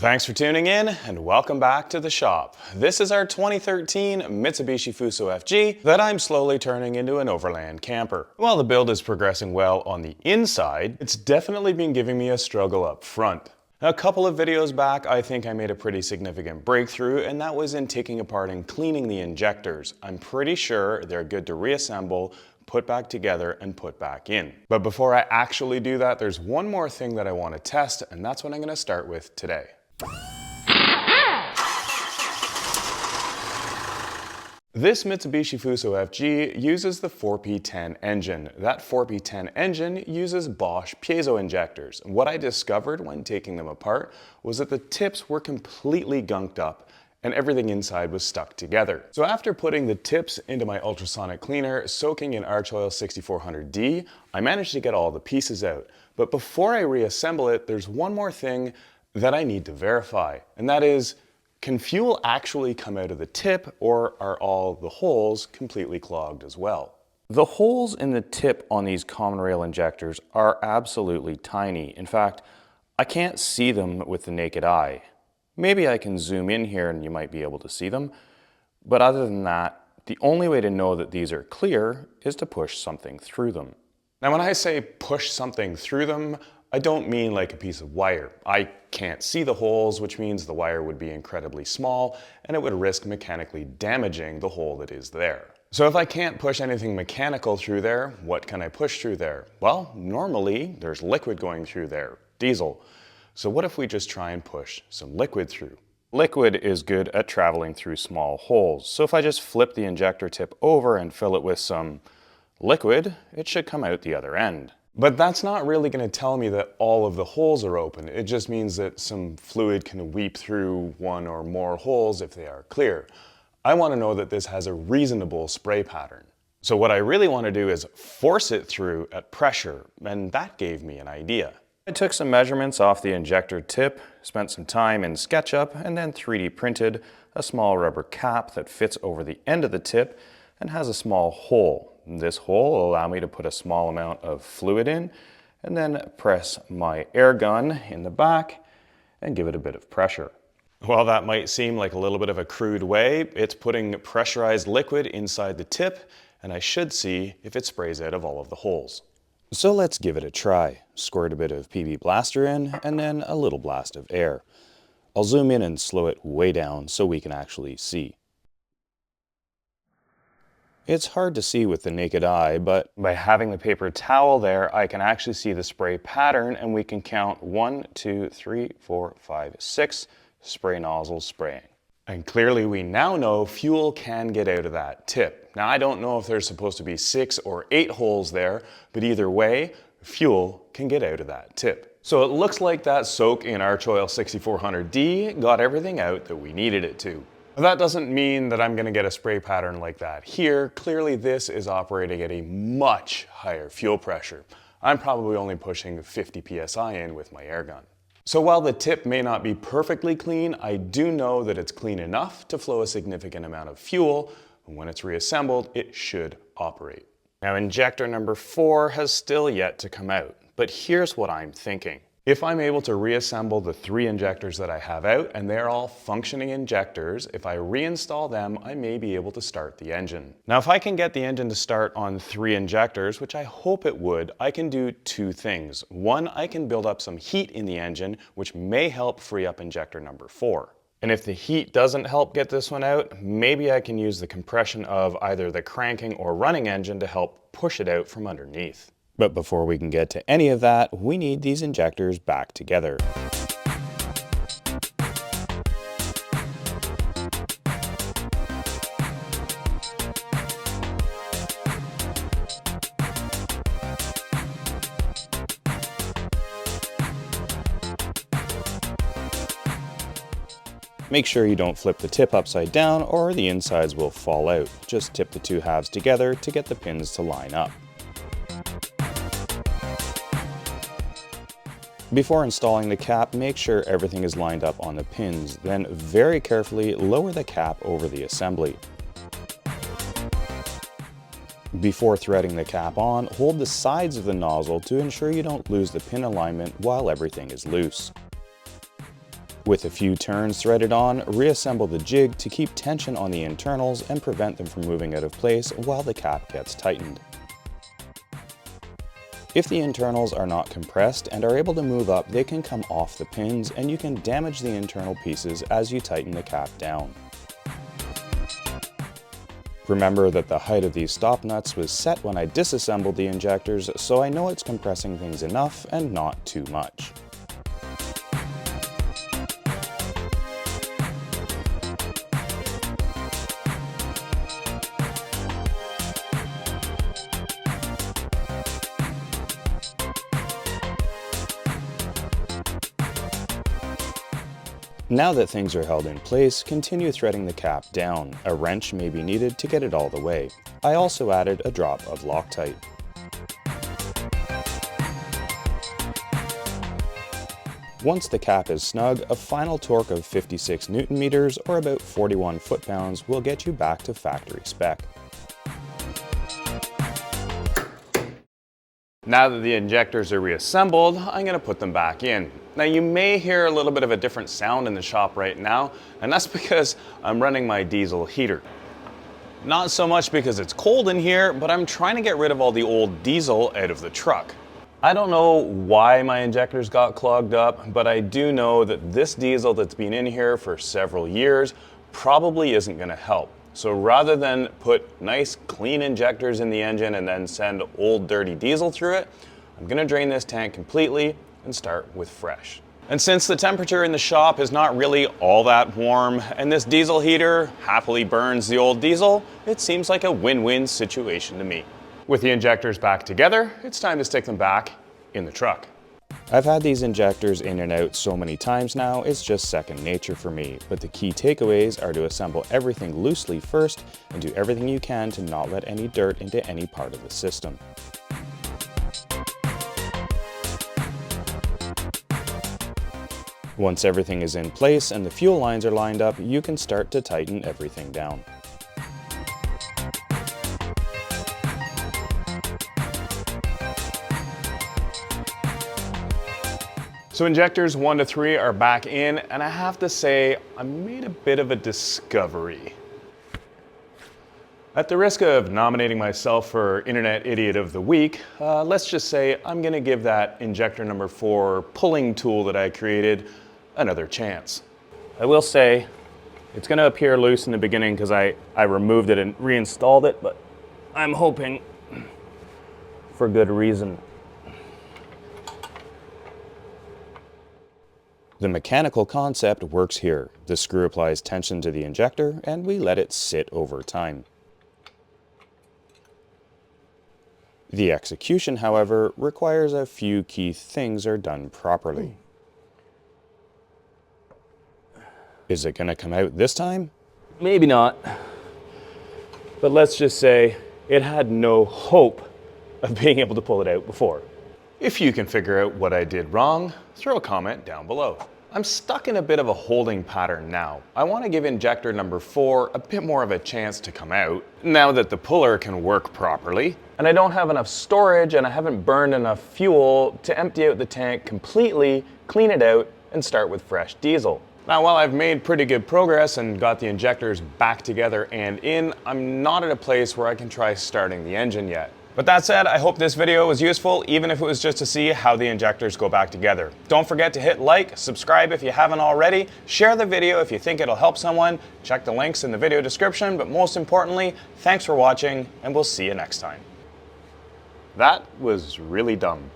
Thanks for tuning in and welcome back to the shop. This is our 2013 Mitsubishi Fuso FG that I'm slowly turning into an overland camper. While the build is progressing well on the inside, it's definitely been giving me a struggle up front. A couple of videos back, I think I made a pretty significant breakthrough, and that was in taking apart and cleaning the injectors. I'm pretty sure they're good to reassemble, put back together, and put back in. But before I actually do that, there's one more thing that I want to test, and that's what I'm going to start with today. This Mitsubishi Fuso FG uses the 4P10 engine. That 4P10 engine uses Bosch Piezo injectors. What I discovered when taking them apart was that the tips were completely gunked up and everything inside was stuck together. So after putting the tips into my ultrasonic cleaner, soaking in Arch Oil AR6400D, I managed to get all the pieces out. But before I reassemble it, there's one more thing that I need to verify, and that is, can fuel actually come out of the tip, or are all the holes completely clogged as well? The holes in the tip on these common rail injectors are absolutely tiny. In fact, I can't see them with the naked eye. Maybe I can zoom in here and you might be able to see them, but other than that, the only way to know that these are clear is to push something through them. Now when I say push something through them, I don't mean like a piece of wire. I can't see the holes, which means the wire would be incredibly small and it would risk mechanically damaging the hole that is there. So if I can't push anything mechanical through there, what can I push through there? Well, normally there's liquid going through there, diesel. So what if we just try and push some liquid through? Liquid is good at traveling through small holes. So if I just flip the injector tip over and fill it with some liquid, it should come out the other end. But that's not really going to tell me that all of the holes are open. It just means that some fluid can weep through one or more holes if they are clear. I want to know that this has a reasonable spray pattern. So what I really want to do is force it through at pressure, and that gave me an idea. I took some measurements off the injector tip, spent some time in SketchUp, and then 3D printed a small rubber cap that fits over the end of the tip and has a small hole. This hole will allow me to put a small amount of fluid in and then press my air gun in the back and give it a bit of pressure. While that might seem like a little bit of a crude way, it's putting pressurized liquid inside the tip, and I should see if it sprays out of all of the holes. So let's give it a try. Squirt a bit of PB Blaster in and then a little blast of air. I'll zoom in and slow it way down so we can actually see. It's hard to see with the naked eye, but by having the paper towel there, I can actually see the spray pattern, and we can count 1, 2, 3, 4, 5, 6 spray nozzles spraying. And clearly we now know fuel can get out of that tip. Now I don't know if there's supposed to be 6 or 8 holes there, but either way, fuel can get out of that tip. So it looks like that soak in Arch Oil AR6400D got everything out that we needed it to. That doesn't mean that I'm going to get a spray pattern like that here. Clearly this is operating at a much higher fuel pressure. I'm probably only pushing 50 psi in with my air gun. So while the tip may not be perfectly clean, I do know that it's clean enough to flow a significant amount of fuel, and when it's reassembled, it should operate. Now injector number 4 has still yet to come out, but here's what I'm thinking. If I'm able to reassemble the 3 injectors that I have out, and they're all functioning injectors, if I reinstall them, I may be able to start the engine. Now, if I can get the engine to start on 3 injectors, which I hope it would, I can do 2 things. One, I can build up some heat in the engine, which may help free up injector number 4. And if the heat doesn't help get this one out, maybe I can use the compression of either the cranking or running engine to help push it out from underneath. But before we can get to any of that, we need these injectors back together. Make sure you don't flip the tip upside down or the insides will fall out. Just tip the 2 halves together to get the pins to line up. Before installing the cap, make sure everything is lined up on the pins, then very carefully lower the cap over the assembly. Before threading the cap on, hold the sides of the nozzle to ensure you don't lose the pin alignment while everything is loose. With a few turns threaded on, reassemble the jig to keep tension on the internals and prevent them from moving out of place while the cap gets tightened. If the internals are not compressed and are able to move up, they can come off the pins and you can damage the internal pieces as you tighten the cap down. Remember that the height of these stop nuts was set when I disassembled the injectors, so I know it's compressing things enough and not too much. Now that things are held in place, continue threading the cap down. A wrench may be needed to get it all the way. I also added a drop of Loctite. Once the cap is snug, a final torque of 56 Newton meters or about 41 foot-pounds will get you back to factory spec. Now that the injectors are reassembled, I'm going to put them back in. Now you may hear a little bit of a different sound in the shop right now, and that's because I'm running my diesel heater. Not so much because it's cold in here, but I'm trying to get rid of all the old diesel out of the truck. I don't know why my injectors got clogged up, but I do know that this diesel that's been in here for several years probably isn't going to help. So rather than put nice clean injectors in the engine and then send old dirty diesel through it, I'm going to drain this tank completely and start with fresh. And since the temperature in the shop is not really all that warm and this diesel heater happily burns the old diesel, it seems like a win-win situation to me. With the injectors back together, it's time to stick them back in the truck. I've had these injectors in and out so many times now, it's just second nature for me. But the key takeaways are to assemble everything loosely first and do everything you can to not let any dirt into any part of the system. Once everything is in place and the fuel lines are lined up, you can start to tighten everything down. So injectors 1 to 3 are back in, and I have to say, I made a bit of a discovery. At the risk of nominating myself for Internet Idiot of the Week, let's just say I'm gonna give that injector number 4 pulling tool that I created another chance. I will say, it's gonna appear loose in the beginning because I removed it and reinstalled it, but I'm hoping for good reason. The mechanical concept works here. The screw applies tension to the injector and we let it sit over time. The execution, however, requires a few key things are done properly. Is it gonna come out this time? Maybe not. But let's just say it had no hope of being able to pull it out before. If you can figure out what I did wrong, throw a comment down below. I'm stuck in a bit of a holding pattern now. I want to give injector number 4 a bit more of a chance to come out, now that the puller can work properly. And I don't have enough storage and I haven't burned enough fuel to empty out the tank completely, clean it out, and start with fresh diesel. Now, while I've made pretty good progress and got the injectors back together and in, I'm not at a place where I can try starting the engine yet. But that said, I hope this video was useful, even if it was just to see how the injectors go back together. Don't forget to hit like, subscribe if you haven't already, share the video if you think it'll help someone, check the links in the video description, but most importantly, thanks for watching, and we'll see you next time. That was really dumb.